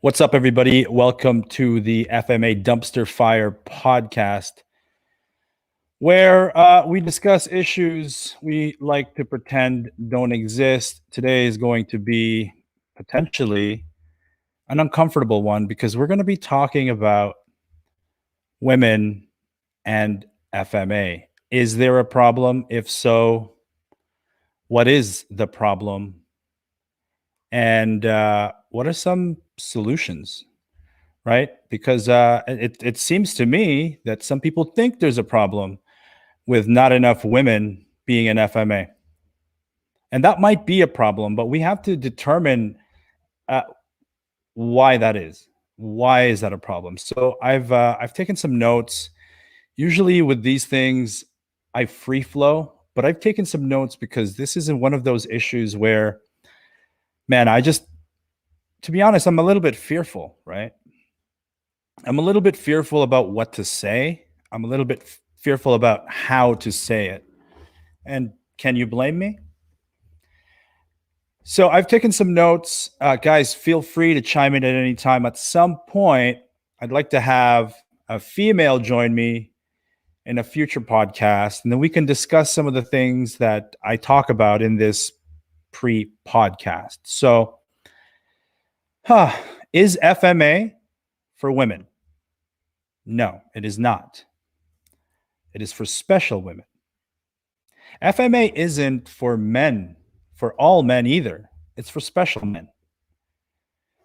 What's up, everybody? Welcome to the FMA Dumpster Fire podcast, where we discuss issues we like to pretend don't exist. Today is going to be potentially an uncomfortable one because we're going to be talking about women and FMA. Is there a problem? If so, what is the problem? And what are some solutions? Right? Because it seems to me that some people think there's a problem with not enough women being in FMA. And that might be a problem, but we have to determine uh, why that is. Why is that a problem? So I've taken some notes. Usually with these things, I free flow, but I've taken some notes because this isn't one of those issues where, man, to be honest, I'm a little bit fearful, right? I'm a little bit fearful about what to say. I'm a little bit fearful about how to say it. And can you blame me? So I've taken some notes. Guys, feel free to chime in at any time. At some point, I'd like to have a female join me in a future podcast, and then we can discuss some of the things that I talk about in this pre-podcast. So, is FMA for women? No, it is not. It is for special women. FMA isn't for men, for all men either. It's for special men.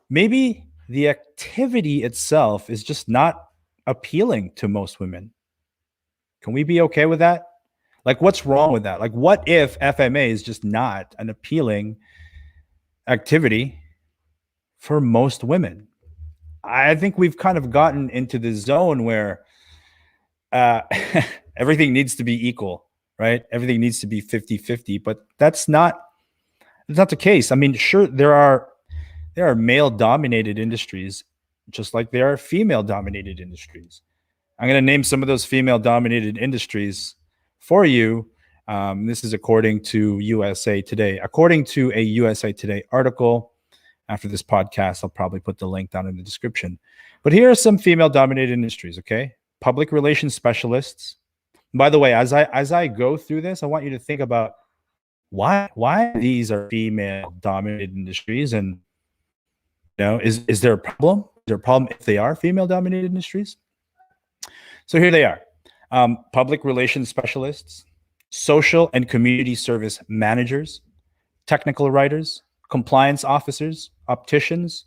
Maybe the activity itself is just not appealing to most women. Can we be okay with that? Like, what's wrong with that? Like, what if FMA is just not an appealing activity for most women? I think we've kind of gotten into the zone where everything needs to be equal, right? Everything needs to be 50-50, but that's not the case. I mean, sure, there are male dominated industries just like there are female dominated industries. I'm going to name some of those female dominated industries for you. This is according to USA Today. According to a USA Today article, after this podcast, I'll probably put the link down in the description. But here are some female dominated industries, okay? Public relations specialists. By the way, as I go through this, I want you to think about why these are female dominated industries, and is there a problem? Is there a problem if they are female dominated industries? So here they are. Public relations specialists, social and community service managers, technical writers, compliance officers, opticians,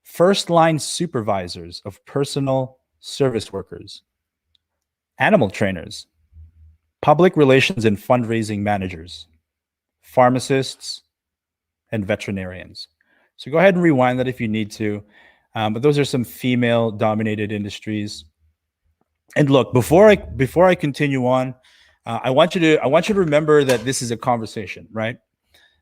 first line supervisors of personal service workers, animal trainers, public relations and fundraising managers, pharmacists, and veterinarians. So go ahead and rewind that if you need to. But those are some female dominated industries. And look, before I continue on, I want you to remember that this is a conversation, right?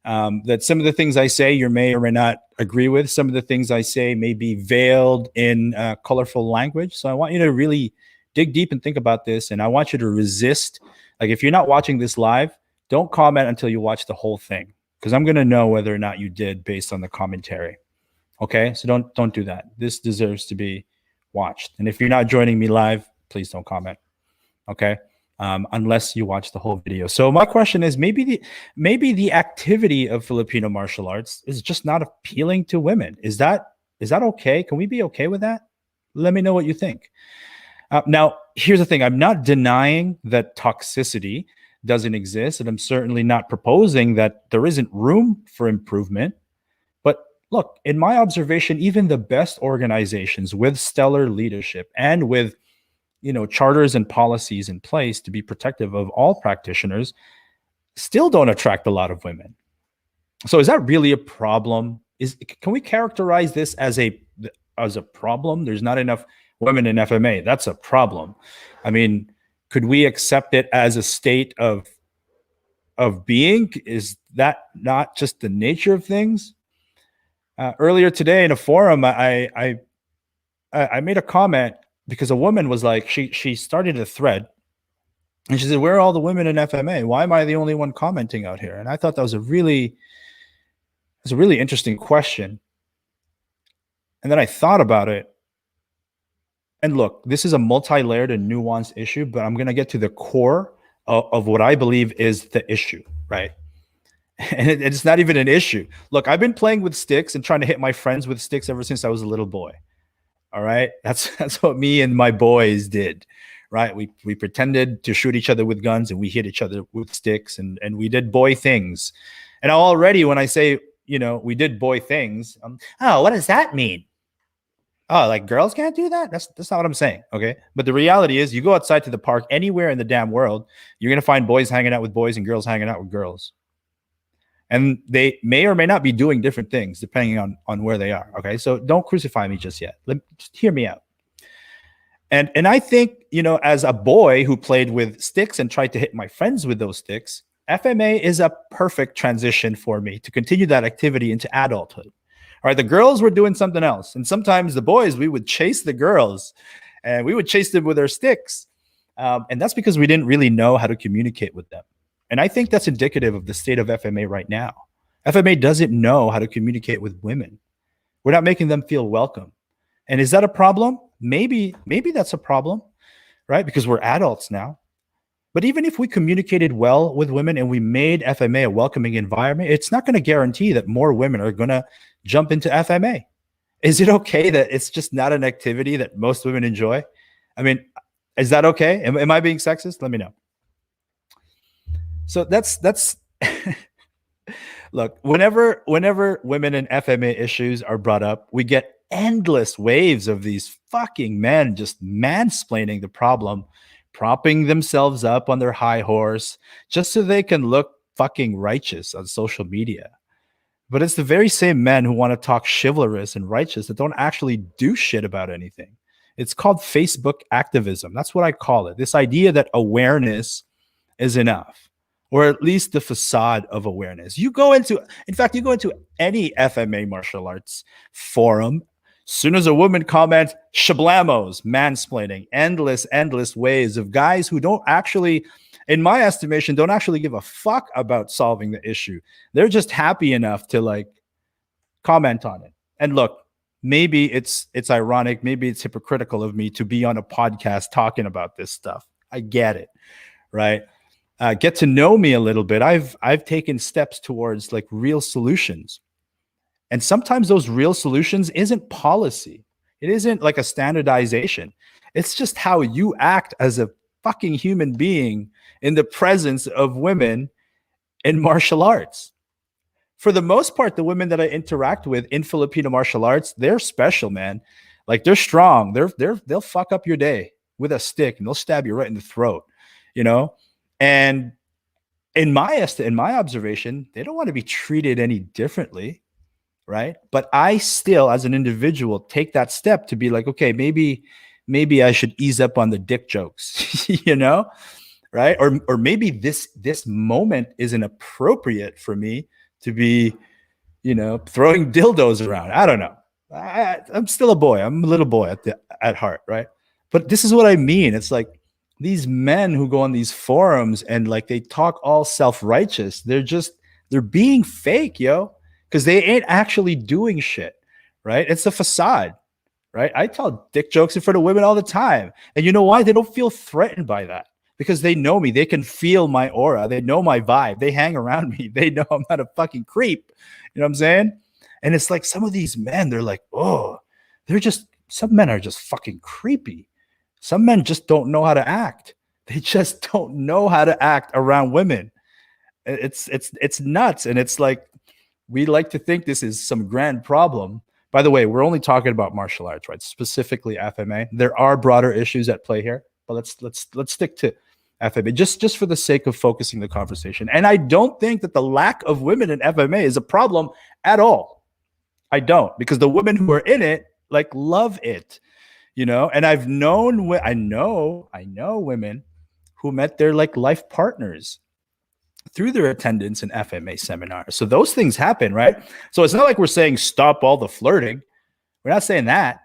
That some of the things I say you may or may not agree with. Some of the things I say may be veiled in colorful language. So I want you to really dig deep and think about this. And I want you to resist. Like, if you're not watching this live, don't comment until you watch the whole thing, because I'm going to know whether or not you did based on the commentary. Okay, so don't do that. This deserves to be watched. And if you're not joining me live, please don't comment. Okay. Unless you watch the whole video. So my question is, maybe the activity of Filipino martial arts is just not appealing to women. Is that okay? Can we be okay with that? Let me know what you think. Now, here's the thing. I'm not denying that toxicity doesn't exist, and I'm certainly not proposing that there isn't room for improvement. But look, in my observation, even the best organizations with stellar leadership and with charters and policies in place to be protective of all practitioners still don't attract a lot of women. So is that really a problem? Can we characterize this as a problem? There's not enough women in FMA. That's a problem. I mean, could we accept it as a state of being? Is that not just the nature of things? Earlier today in a forum, I made a comment because a woman was like, she started a thread, and she said, "Where are all the women in FMA? Why am I the only one commenting out here?" And I thought that was a really interesting question. And then I thought about it. And look, this is a multi-layered and nuanced issue, but I'm going to get to the core of what I believe is the issue, right? And it's not even an issue. Look, I've been playing with sticks and trying to hit my friends with sticks ever since I was a little boy. All right, that's what me and my boys did, right? We pretended to shoot each other with guns and we hit each other with sticks, and we did boy things. And already when I say, we did boy things, oh, what does that mean? Oh, like girls can't do that? That's not what I'm saying. Okay. But the reality is you go outside to the park anywhere in the damn world, you're gonna find boys hanging out with boys and girls hanging out with girls. And they may or may not be doing different things depending on where they are. Okay. So don't crucify me just yet. Just hear me out. And I think, as a boy who played with sticks and tried to hit my friends with those sticks, FMA is a perfect transition for me to continue that activity into adulthood. All right, the girls were doing something else. And sometimes the boys, we would chase the girls and we would chase them with our sticks. And that's because we didn't really know how to communicate with them. And I think that's indicative of the state of FMA right now. FMA doesn't know how to communicate with women. We're not making them feel welcome. And is that a problem? Maybe that's a problem, right? Because we're adults now. But even if we communicated well with women and we made FMA a welcoming environment, it's not going to guarantee that more women are going to jump into FMA. Is it okay that it's just not an activity that most women enjoy? I mean, is that okay? Am I being sexist? Let me know. So that's look, whenever women and FMA issues are brought up, we get endless waves of these fucking men just mansplaining the problem, propping themselves up on their high horse just so they can look fucking righteous on social media. But it's the very same men who want to talk chivalrous and righteous that don't actually do shit about anything. It's called Facebook activism. That's what I call it. This idea that awareness is enough, or at least the facade of awareness. You go into any FMA martial arts forum, soon as a woman comments, shablamos, mansplaining, endless ways of guys who don't actually, in my estimation, don't actually give a fuck about solving the issue. They're just happy enough to comment on it. And look, maybe it's ironic, maybe it's hypocritical of me to be on a podcast talking about this stuff. I get it, right? Get to know me a little bit. I've taken steps towards real solutions. And sometimes those real solutions isn't policy. It isn't like a standardization. It's just how you act as a fucking human being in the presence of women in martial arts. For the most part, the women that I interact with in Filipino martial arts, they're special, man. They're strong. They'll fuck up your day with a stick and they'll stab you right in the throat, And in my observation, they don't want to be treated any differently, right? But I still, as an individual, take that step to be like, okay, maybe I should ease up on the dick jokes, right? Or maybe this moment isn't appropriate for me to be, throwing dildos around. I don't know. I'm still a boy. I'm a little boy at heart, right? But this is what I mean. It's like these men who go on these forums and they talk all self-righteous. They're being fake, yo, because they ain't actually doing shit, right? It's a facade, right? I tell dick jokes in front of women all the time. And you know why? They don't feel threatened by that because they know me. They can feel my aura. They know my vibe. They hang around me. They know I'm not a fucking creep. You know what I'm saying? And it's like some of these men, they're like, oh, some men are just fucking creepy. Some men just don't know how to act. They just don't know how to act around women. It's nuts. And it's like, we like to think this is some grand problem. By the way, we're only talking about martial arts, right? Specifically FMA. There are broader issues at play here, but let's stick to FMA just for the sake of focusing the conversation. And I don't think that the lack of women in FMA is a problem at all. I don't, because the women who are in it love it, And I know women who met their life partners through their attendance in FMA seminars. So those things happen, right? So it's not like we're saying stop all the flirting. We're not saying that.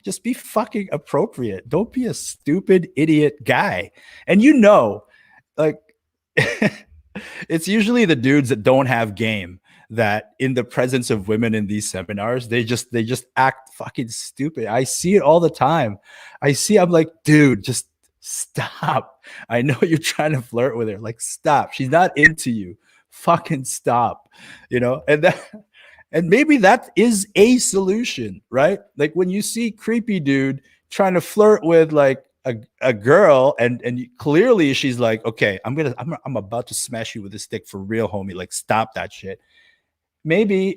Just be fucking appropriate. Don't be a stupid idiot guy. And it's usually the dudes that don't have game that in the presence of women in these seminars, they just act fucking stupid. I see it all the time. I'm like, dude, just stop. I know you're trying to flirt with her. Like, stop. She's not into you. Fucking stop. And maybe that is a solution, right? Like when you see creepy dude trying to flirt with like a girl, and clearly she's like, okay, I'm about to smash you with a stick for real, homie. Like, stop that shit. Maybe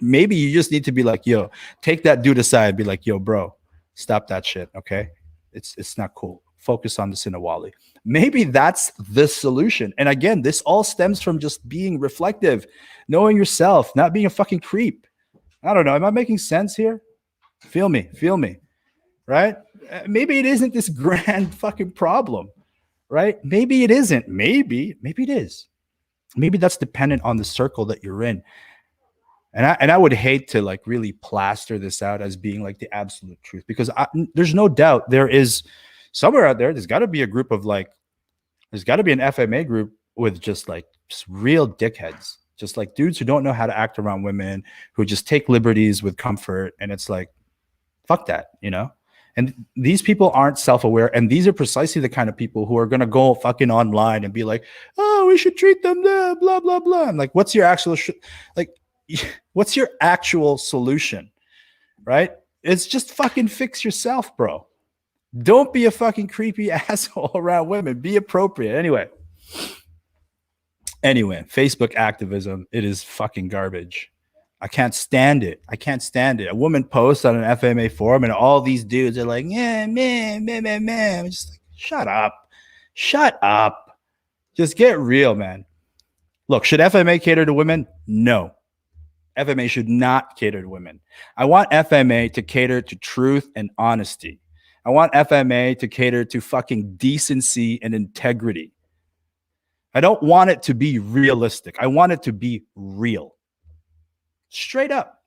you just need to be like, yo, take that dude aside, be like, yo, bro, stop that shit. Okay. It's not cool. Focus on the Sinawali. Maybe that's the solution. And again, this all stems from just being reflective, knowing yourself, not being a fucking creep. I don't know. Am I making sense here? Feel me, right? Maybe it isn't this grand fucking problem, right? Maybe it isn't. Maybe it is. Maybe that's dependent on the circle that you're in. And I would hate to like really plaster this out as being like the absolute truth, because there's no doubt there is somewhere out there, there's got to be a group of like, there's got to be an FMA group with just real dickheads, just like dudes who don't know how to act around women, who just take liberties with comfort. And it's like, fuck that, you know? And these people aren't self-aware. And these are precisely the kind of people who are going to go fucking online and be like, oh, we should treat them there, blah, blah, blah. I'm like, what's your actual, what's your actual solution, right? It's just fucking fix yourself, bro. Don't be a fucking creepy asshole around women. Be appropriate. Anyway, Facebook activism, it is fucking garbage. I can't stand it. A woman posts on an FMA forum and all these dudes are like, yeah, man. I'm just like, shut up. Just get real, man. Look, should FMA cater to women? No. FMA should not cater to women. I want FMA to cater to truth and honesty. I want FMA to cater to fucking decency and integrity. I don't want it to be realistic. I want it to be real. Straight up.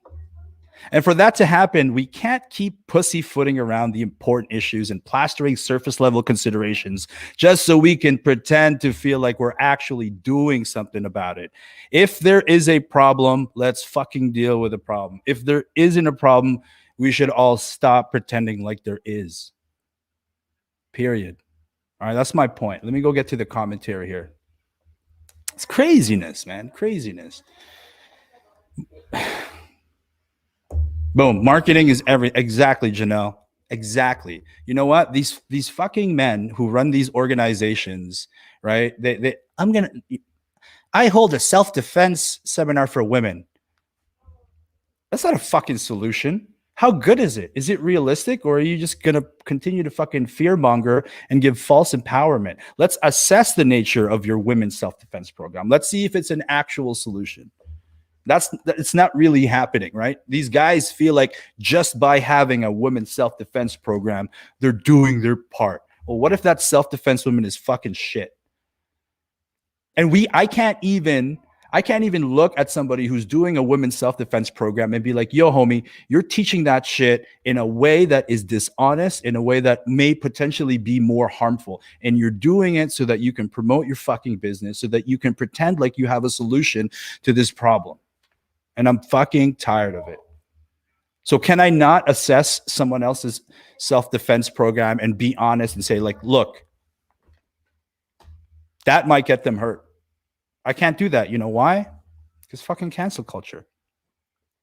And for that to happen, we can't keep pussyfooting around the important issues and plastering surface level considerations just so we can pretend to feel like we're actually doing something about it. If there is a problem, let's fucking deal with the problem. If there isn't a problem, we should all stop pretending like there is. Period. All right, that's my point. Let me go get to the commentary here. It's craziness, man. Craziness. Boom. Marketing is exactly, Janelle. Exactly. You know what? These fucking men who run these organizations, right? I hold a self-defense seminar for women. That's not a fucking solution. How good is it? Is it realistic, or are you just going to continue to fucking fearmonger and give false empowerment? Let's assess the nature of your women's self-defense program. Let's see if it's an actual solution. It's not really happening, right? These guys feel like just by having a women's self-defense program, they're doing their part. Well, what if that self-defense woman is fucking shit? And I can't even look at somebody who's doing a women's self-defense program and be like, yo, homie, you're teaching that shit in a way that is dishonest, in a way that may potentially be more harmful. And you're doing it so that you can promote your fucking business, so that you can pretend like you have a solution to this problem. And I'm fucking tired of it. So can I not assess someone else's self-defense program and be honest and say, like, look, that might get them hurt? I can't do that. You know why? Because fucking cancel culture.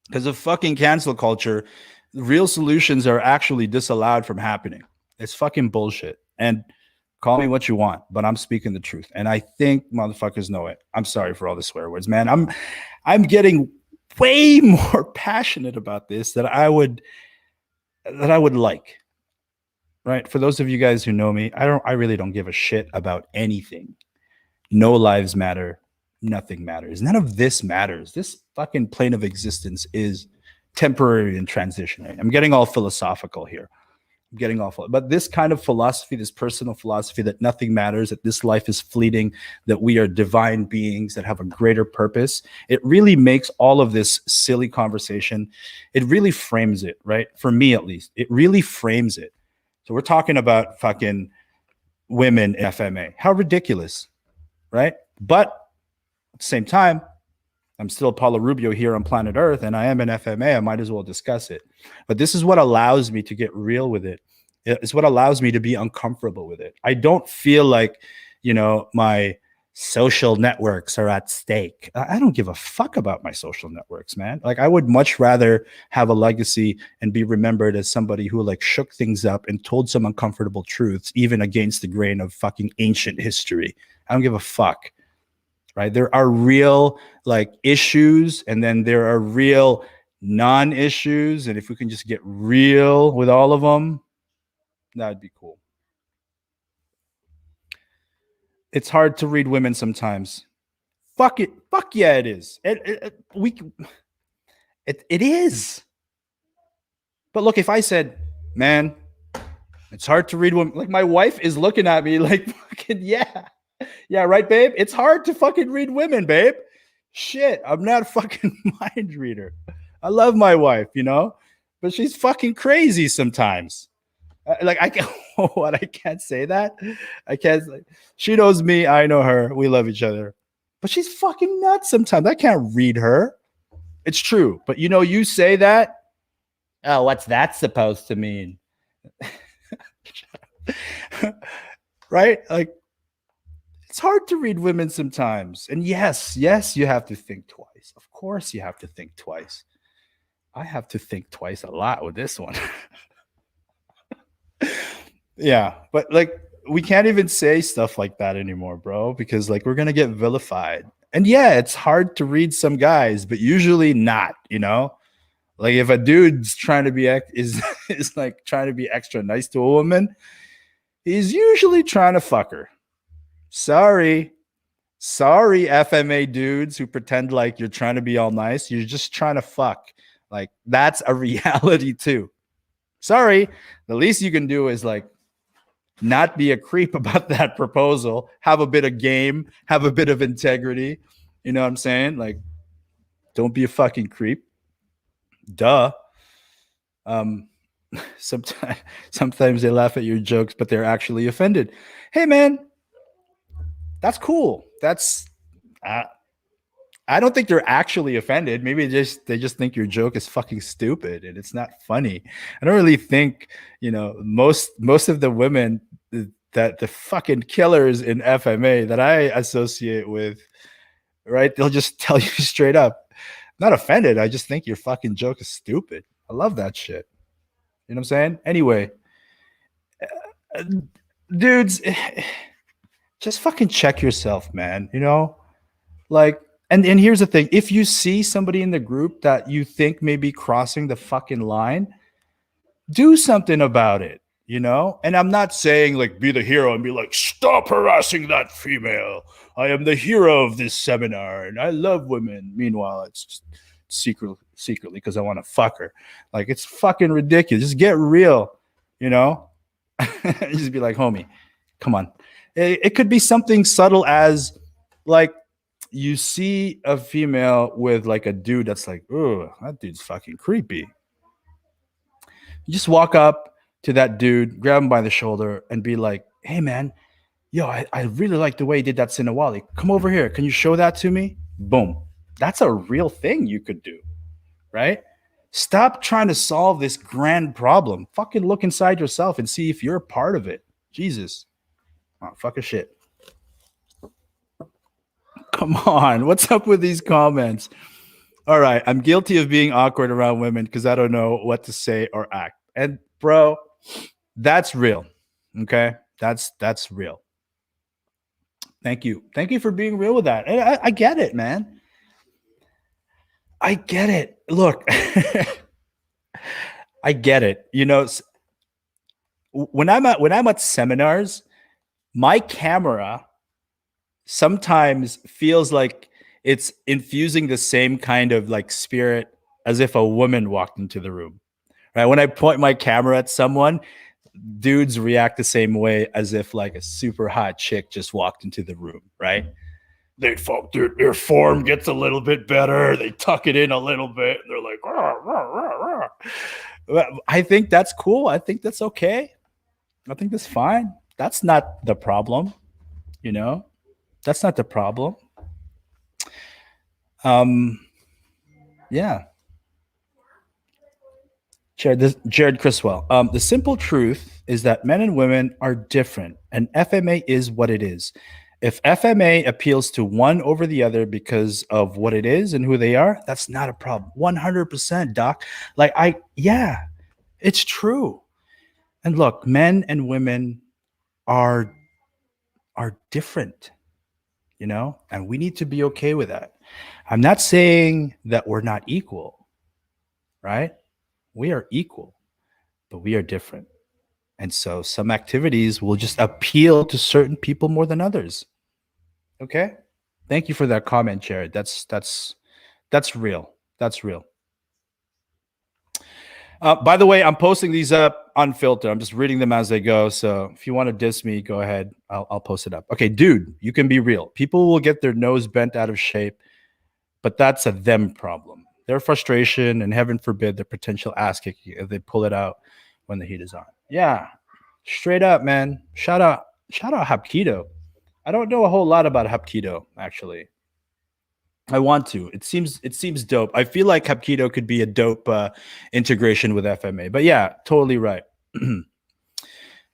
Because of fucking cancel culture, real solutions are actually disallowed from happening. It's fucking bullshit. And call me what you want, but I'm speaking the truth. And I think motherfuckers know it. I'm sorry for all the swear words, man. I'm getting way more passionate about this than I would like. Right? For those of you guys who know me, I really don't give a shit about anything. No lives matter. Nothing matters. None of this matters. This fucking plane of existence is temporary and transitionary. I'm getting all philosophical here. But this kind of philosophy, this personal philosophy that nothing matters, that this life is fleeting, that we are divine beings that have a greater purpose, it really makes all of this silly conversation, it really frames it, right? For me, at least, it really frames it. So we're talking about fucking women in FMA. How ridiculous, right? But at the same time, I'm still Paulo Rubio here on planet Earth, and I am an FMA. I might as well discuss it. But this is what allows me to get real with it. It's what allows me to be uncomfortable with it. I don't feel like, my social networks are at stake. I don't give a fuck about my social networks, man. Like, I would much rather have a legacy and be remembered as somebody who like shook things up and told some uncomfortable truths, even against the grain of fucking ancient history. I don't give a fuck. Right? There are real like issues, and then there are real non-issues. And if we can just get real with all of them, that'd be cool. It's hard to read women sometimes. Fuck it. Fuck yeah, it is. It is. But look, if I said, man, it's hard to read women, like my wife is looking at me like, fucking yeah. Yeah, right, babe? It's hard to fucking read women, babe. Shit, I'm not a fucking mind reader. I love my wife, but she's fucking crazy sometimes. Like I can't, what? I can't say that. I can't. She knows me. I know her. We love each other, but she's fucking nuts sometimes. I can't read her. It's true, but you say that. Oh, what's that supposed to mean? Right? Like, it's hard to read women sometimes. And yes, you have to think twice. Of course, you have to think twice. I have to think twice a lot with this one. Yeah, but like we can't even say stuff like that anymore, bro, because like we're gonna get vilified. And yeah, it's hard to read some guys, but usually not. Like if a dude's trying to be is like trying to be extra nice to a woman, he's usually trying to fuck her. Sorry, FMA dudes who pretend like you're trying to be all nice. You're just trying to fuck. Like that's a reality too. Sorry, the least you can do is like not be a creep about that proposal, have a bit of game, have a bit of integrity. You know what I'm saying? Like, don't be a fucking creep. Duh. Sometimes they laugh at your jokes, but they're actually offended. Hey, man, that's cool. I don't think they're actually offended. Maybe they just think your joke is fucking stupid and it's not funny. I don't really think, most of the women that the fucking killers in FMA that I associate with, right? They'll just tell you straight up. I'm not offended. I just think your fucking joke is stupid. I love that shit. You know what I'm saying? Anyway, dudes, just fucking check yourself, man. Like, and here's the thing. If you see somebody in the group that you think may be crossing the fucking line, do something about it, And I'm not saying like be the hero and be like, stop harassing that female. I am the hero of this seminar and I love women. Meanwhile, it's just secretly because I want to fuck her. Like, it's fucking ridiculous. Just get real, Just be like, homie, come on. It could be something subtle as like, you see a female with like a dude that's like, oh, that dude's fucking creepy. You just walk up to that dude, grab him by the shoulder, and be like, hey, man, yo, I really like the way you did that Sinawali. Come over here. Can you show that to me? Boom. That's a real thing you could do, right? Stop trying to solve this grand problem. Fucking look inside yourself and see if you're a part of it. Jesus. Oh, fuck a shit. Come on. What's up with these comments? All right. I'm guilty of being awkward around women because I don't know what to say or act. And bro, that's real. Okay. That's real. Thank you. Thank you for being real with that. And I get it, man. I get it. Look, I get it. When I'm at seminars, my camera sometimes feels like it's infusing the same kind of like spirit as if a woman walked into the room, right? When I point my camera at someone, dudes react the same way as if like a super hot chick just walked into the room, right? Their form gets a little bit better. They tuck it in a little bit. And they're like, rah, rah, rah. I think that's cool. I think that's okay. I think that's fine. That's not the problem, That's not the problem. Yeah. Jared Criswell. The simple truth is that men and women are different, and FMA is what it is. If FMA appeals to one over the other because of what it is and who they are, that's not a problem. 100%, doc. Yeah, it's true. And look, men and women are different, and we need to be okay with that. I'm not saying that we're not equal, right? We are equal, but we are different. And so some activities will just appeal to certain people more than others. Okay? Thank you for that comment, Jared. That's real. That's real. By the way, I'm posting these up unfiltered. I'm just reading them as they go. So if you want to diss me, go ahead. I'll post it up. Okay, dude, you can be real. People will get their nose bent out of shape, but that's a them problem. Their frustration and heaven forbid their potential ass kicking if they pull it out when the heat is on. Yeah, straight up, man. Shout out Hapkido. I don't know a whole lot about Hapkido, actually. I want to. It seems dope. I feel like Hapkido could be a dope integration with FMA. But yeah, totally right.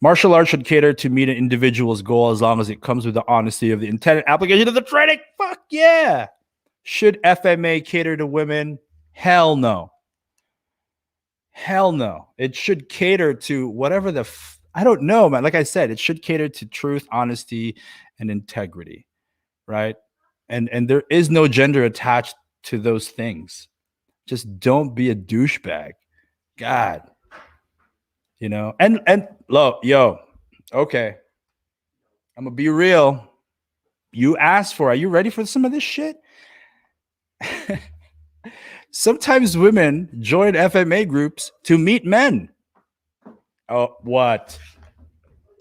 Martial arts should cater to meet an individual's goal as long as it comes with the honesty of the intended application of the training. Fuck yeah. Should FMA cater to women? Hell no. Hell no. It should cater to whatever I don't know, man. Like I said, it should cater to truth, honesty, and integrity, right? And there is no gender attached to those things. Just don't be a douchebag. God. And look, yo, okay. I'm gonna be real. You asked for, are you ready for some of this shit? Sometimes women join FMA groups to meet men. Oh, what?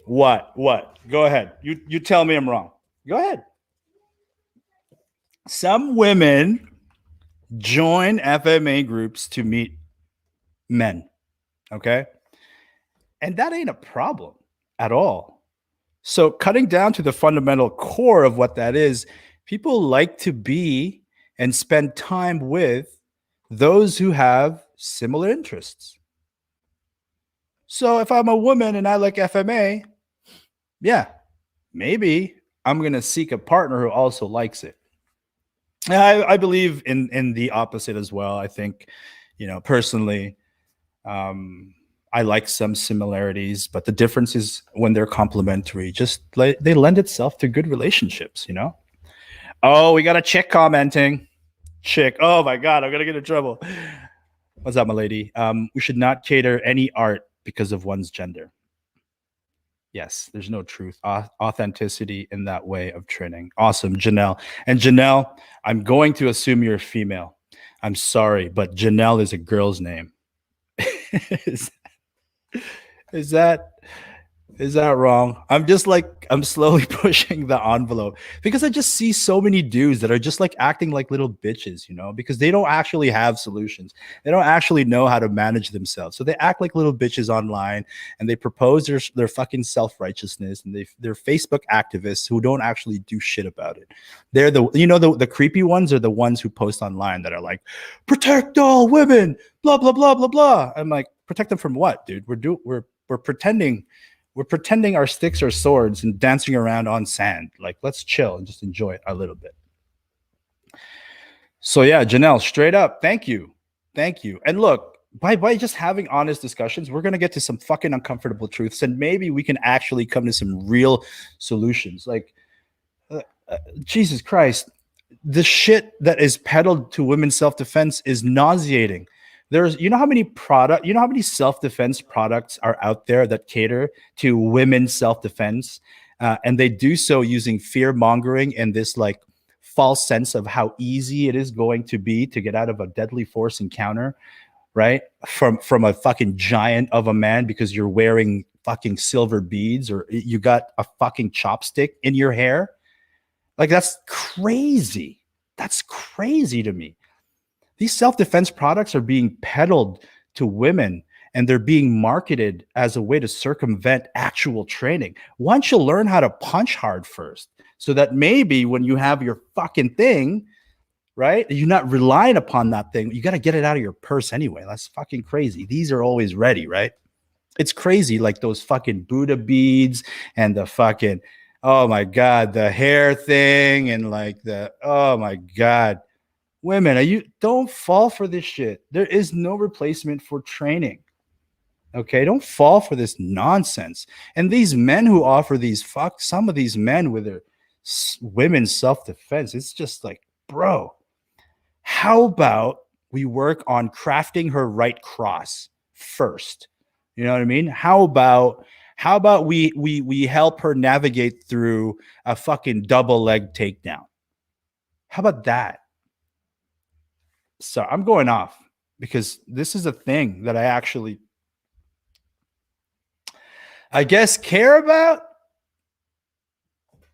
Go ahead. You tell me I'm wrong. Go ahead. Some women join FMA groups to meet men. Okay. And that ain't a problem at all. So, cutting down to the fundamental core of what that is, people like to be and spend time with those who have similar interests. So, if I'm a woman and I like FMA, yeah, maybe I'm going to seek a partner who also likes it. I believe in the opposite as well. I think, personally, I like some similarities, but the difference is when they're complementary. Just like they lend itself to good relationships. Oh, we got a chick commenting. Chick. Oh my god, I'm gonna get in trouble. What's up, my lady? We should not cater any art because of one's gender. Yes, there's no truth, authenticity in that way of training. Awesome, Janelle. And Janelle, I'm going to assume you're a female. I'm sorry, but Janelle is a girl's name. is that wrong? I'm slowly pushing the envelope because I just see so many dudes that are just like acting like little bitches, because they don't actually have solutions. They don't actually know how to manage themselves. So they act like little bitches online and they propose their fucking self-righteousness, and they're Facebook activists who don't actually do shit about it. They're the creepy ones are the ones who post online that are like, protect all women, blah, blah, blah, blah, blah. I'm like, protect them from what, dude? We're pretending our sticks are swords and dancing around on sand. Like, let's chill and just enjoy it a little bit. So yeah, Janelle, straight up, thank you. And look, by just having honest discussions, we're going to get to some fucking uncomfortable truths, and maybe we can actually come to some real solutions. Like, Jesus Christ, the shit that is peddled to women's self-defense is nauseating. How many self-defense products are out there that cater to women's self-defense, and they do so using fear mongering and this like false sense of how easy it is going to be to get out of a deadly force encounter, right? From a fucking giant of a man because you're wearing fucking silver beads or you got a fucking chopstick in your hair. Like, that's crazy. That's crazy to me. These self-defense products are being peddled to women, and they're being marketed as a way to circumvent actual training. Why don't you learn how to punch hard first, so that maybe when you have your fucking thing, right? You're not relying upon that thing. You got to get it out of your purse anyway. That's fucking crazy. These are always ready, right? It's crazy, like those fucking Buddha beads and the fucking, oh my God, the hair thing and like the, oh my God. Women, don't fall for this shit. There is no replacement for training. Okay, don't fall for this nonsense. And these men who offer these some of these men with their women's self-defense, it's just like, bro, how about we work on crafting her right cross first? You know what I mean? How about we help her navigate through a fucking double leg takedown? How about that? So I'm going off because this is a thing that I guess care about.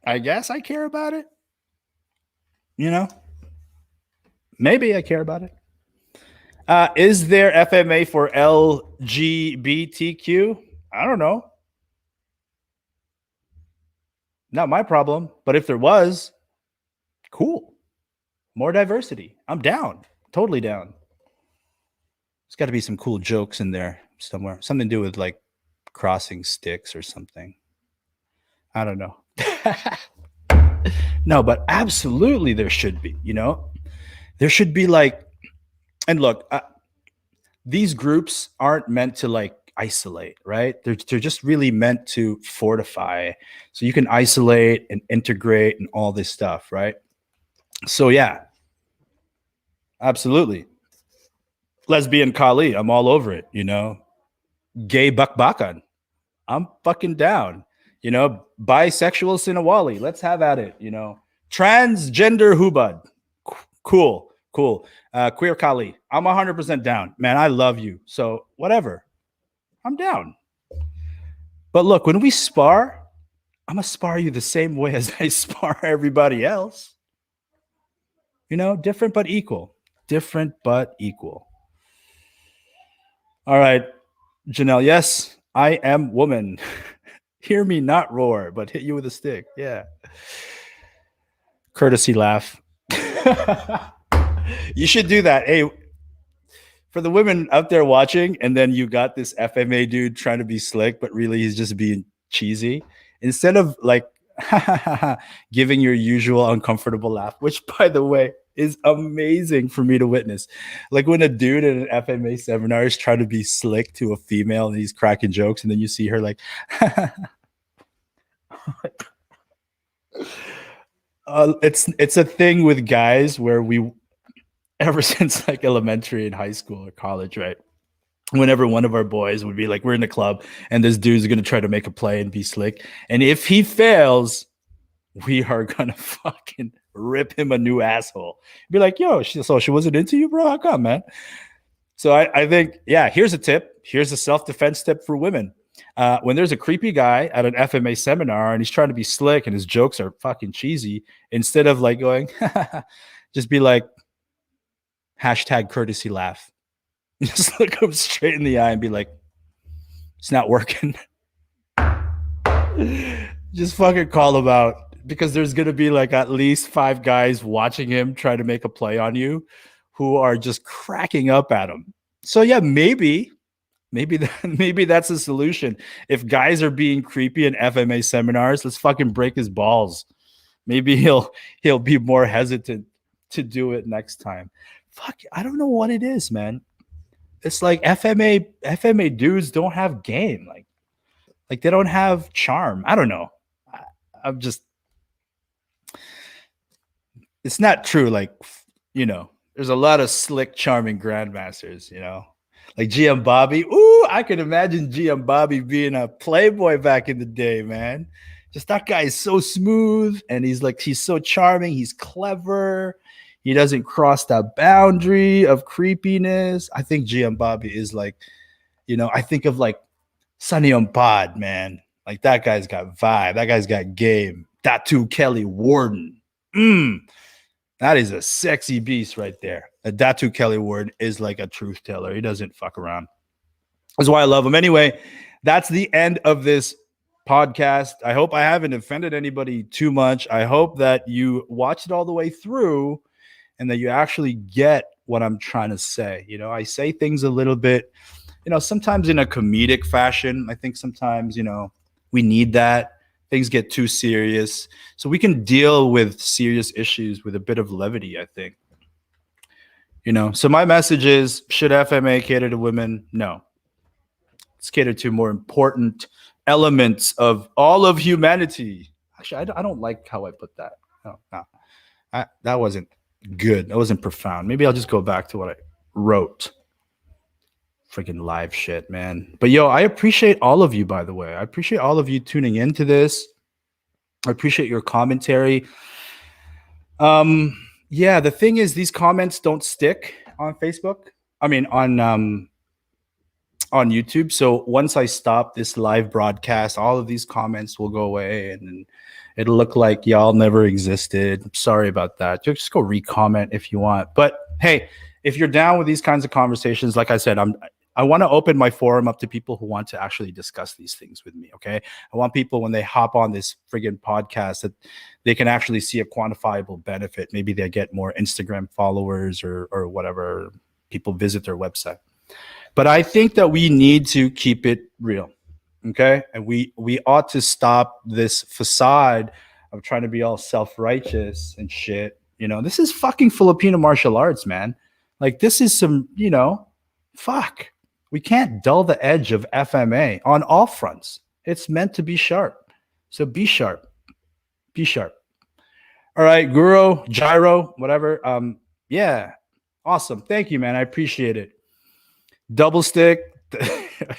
I guess I care about it. You know, maybe I care about it. Is there FMA for LGBTQ? I don't know. Not my problem. But if there was, cool. More diversity. I'm down. Totally down. There's got to be some cool jokes in there somewhere. Something to do with like crossing sticks or something. I don't know. No, but absolutely there should be, there should be like, and look, these groups aren't meant to like isolate, right? They're just really meant to fortify. So you can isolate and integrate and all this stuff, right? So yeah, absolutely. Lesbian Kali, I'm all over it, Gay Bakbakan, I'm fucking down. Bisexual Sinawali, let's have at it, Transgender Hubad, cool. Queer Kali, I'm 100% down. Man, I love you. So whatever, I'm down. But look, when we spar, I'm going to spar you the same way as I spar everybody else. Different but equal. Different but equal. All right, Janelle, yes, I am woman. Hear me not roar, but hit you with a stick. Yeah. Courtesy laugh. You should do that. Hey, for the women out there watching, and then you got this FMA dude trying to be slick, but really he's just being cheesy. Instead of like giving your usual uncomfortable laugh, which by the way is amazing for me to witness. Like when a dude in an FMA seminar is trying to be slick to a female and he's cracking jokes, and then you see her like, it's a thing with guys where we, ever since like elementary and high school or college, right? Whenever one of our boys would be like, we're in the club and this dude's going to try to make a play and be slick. And if he fails, we are going to fucking rip him a new asshole. Be like, yo, she wasn't into you, bro? How come, man? So I think, yeah, here's a tip. Here's a self-defense tip for women. When there's a creepy guy at an FMA seminar and he's trying to be slick and his jokes are fucking cheesy, instead of like going, just be like, hashtag courtesy laugh. Just look him straight in the eye and be like, it's not working. Just fucking call him out, because there's going to be like at least 5 guys watching him try to make a play on you who are just cracking up at him. So yeah, maybe that's a solution. If guys are being creepy in FMA seminars, let's fucking break his balls. Maybe he'll be more hesitant to do it next time. Fuck, I don't know what it is, man. It's like FMA dudes don't have game. Like they don't have charm. I don't know. I'm just, it's not true. Like, there's a lot of slick, charming grandmasters, like GM Bobby. Ooh, I can imagine GM Bobby being a playboy back in the day, man. Just that guy is so smooth, and he's so charming. He's clever. He doesn't cross that boundary of creepiness. I think GM Bobby is like, I think of like Sonny on Pod, man. Like that guy's got vibe. That guy's got game. Datu Kelly Warden. That is a sexy beast right there. Datu Kelly Warden is like a truth teller. He doesn't fuck around. That's why I love him. Anyway, that's the end of this podcast. I hope I haven't offended anybody too much. I hope that you watched it all the way through and that you actually get what I'm trying to say. You know, I say things a little bit, you know, sometimes in a comedic fashion. I think sometimes, you know, we need that. Things get too serious. So we can deal with serious issues with a bit of levity, I think. You know, so my message is, should FMA cater to women? No. It's catered to more important elements of all of humanity. Actually, I don't like how I put that. No. That wasn't good. That wasn't profound. Maybe I'll just go back to what I wrote. Freaking live shit, man. But yo, I appreciate all of you, by the way. I appreciate all of you tuning into this. I appreciate your commentary. Yeah, the thing is, these comments don't stick on Facebook. I mean, on YouTube. So once I stop this live broadcast, all of these comments will go away, and it'll look like y'all never existed. I'm sorry about that. Just go re-comment if you want. But hey, if you're down with these kinds of conversations, like I said, I want to open my forum up to people who want to actually discuss these things with me. Okay, I want people, when they hop on this friggin' podcast, that they can actually see a quantifiable benefit. Maybe they get more Instagram followers or whatever. People visit their website. But I think that we need to keep it real, okay? And we ought to stop this facade of trying to be all self-righteous and shit. You know, this is fucking Filipino martial arts, man. Like, this is some, you know, fuck. We can't dull the edge of FMA on all fronts. It's meant to be sharp. So be sharp. Be sharp. All right, Guru, Gyro, whatever. Yeah, awesome. Thank you, man. I appreciate it. Double stick.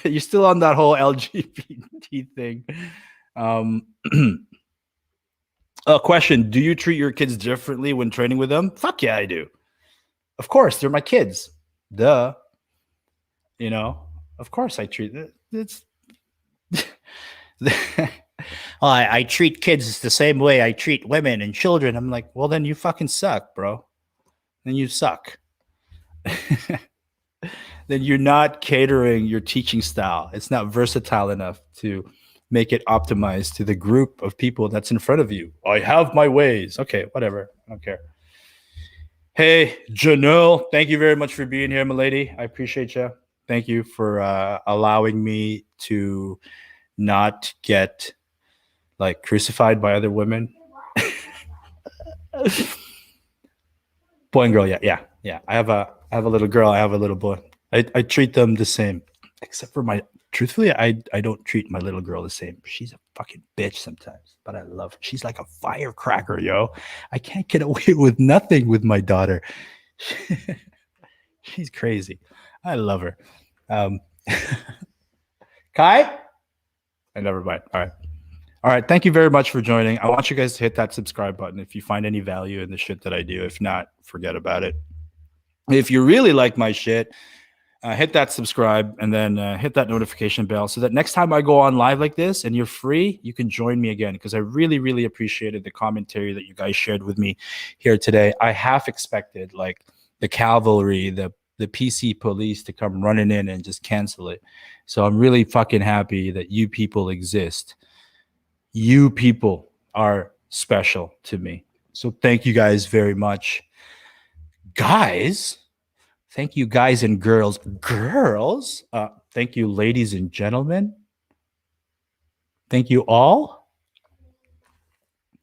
You're still on that whole LGBT thing. A question: do you treat your kids differently when training with them? Fuck yeah, I do. Of course, they're my kids. Duh. You know, of course I treat it. It's. Well, I treat kids the same way I treat women and children. I'm like, well, then you fucking suck, bro. Then you suck. Then you're not catering your teaching style. It's not versatile enough to make it optimized to the group of people that's in front of you. I have my ways. Okay, whatever. I don't care. Hey, Janelle, thank you very much for being here, my lady. I appreciate you. Thank you for allowing me to not get like crucified by other women. Boy and girl, yeah. I have a little girl. I have a little boy. I treat them the same, except for truthfully, I don't treat my little girl the same. She's a fucking bitch sometimes, but I love her. She's like a firecracker, yo. I can't get away with nothing with my daughter. She's crazy. I love her. Kai? Never mind. All right. Thank you very much for joining. I want you guys to hit that subscribe button if you find any value in the shit that I do. If not, forget about it. If you really like my shit, hit that subscribe and then hit that notification bell so that next time I go on live like this and you're free, you can join me again, because I really, really appreciated the commentary that you guys shared with me here today. I half expected like the cavalry, the PC police to come running in and just cancel it. So I'm really fucking happy that you people exist. You people are special to me. So thank you guys very much. Guys, thank you guys and girls. Girls, thank you ladies and gentlemen. Thank you all.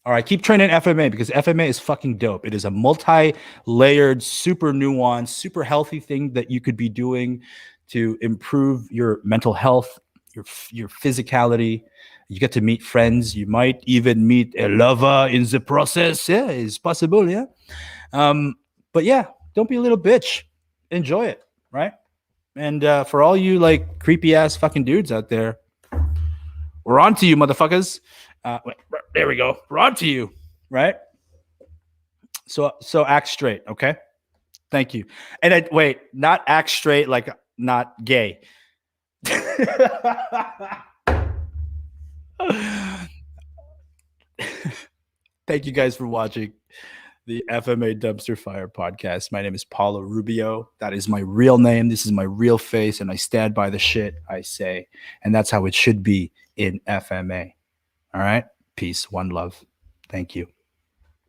All right, keep training FMA, because FMA is fucking dope. It is a multi-layered, super nuanced, super healthy thing that you could be doing to improve your mental health, your physicality. You get to meet friends. You might even meet a lover in the process. Yeah, it's possible, yeah. But yeah, don't be a little bitch. Enjoy it, right? And for all you like creepy ass fucking dudes out there, we're on to you, motherfuckers. Wait, there we go. We're on to you, right? So act straight, okay? Thank you. And wait, not act straight, like not gay. Thank you guys for watching the FMA Dumpster Fire podcast. My name is Paulo Rubio. That is my real name. This is my real face, and I stand by the shit I say. And that's how it should be in FMA. All right? Peace. One love. Thank you.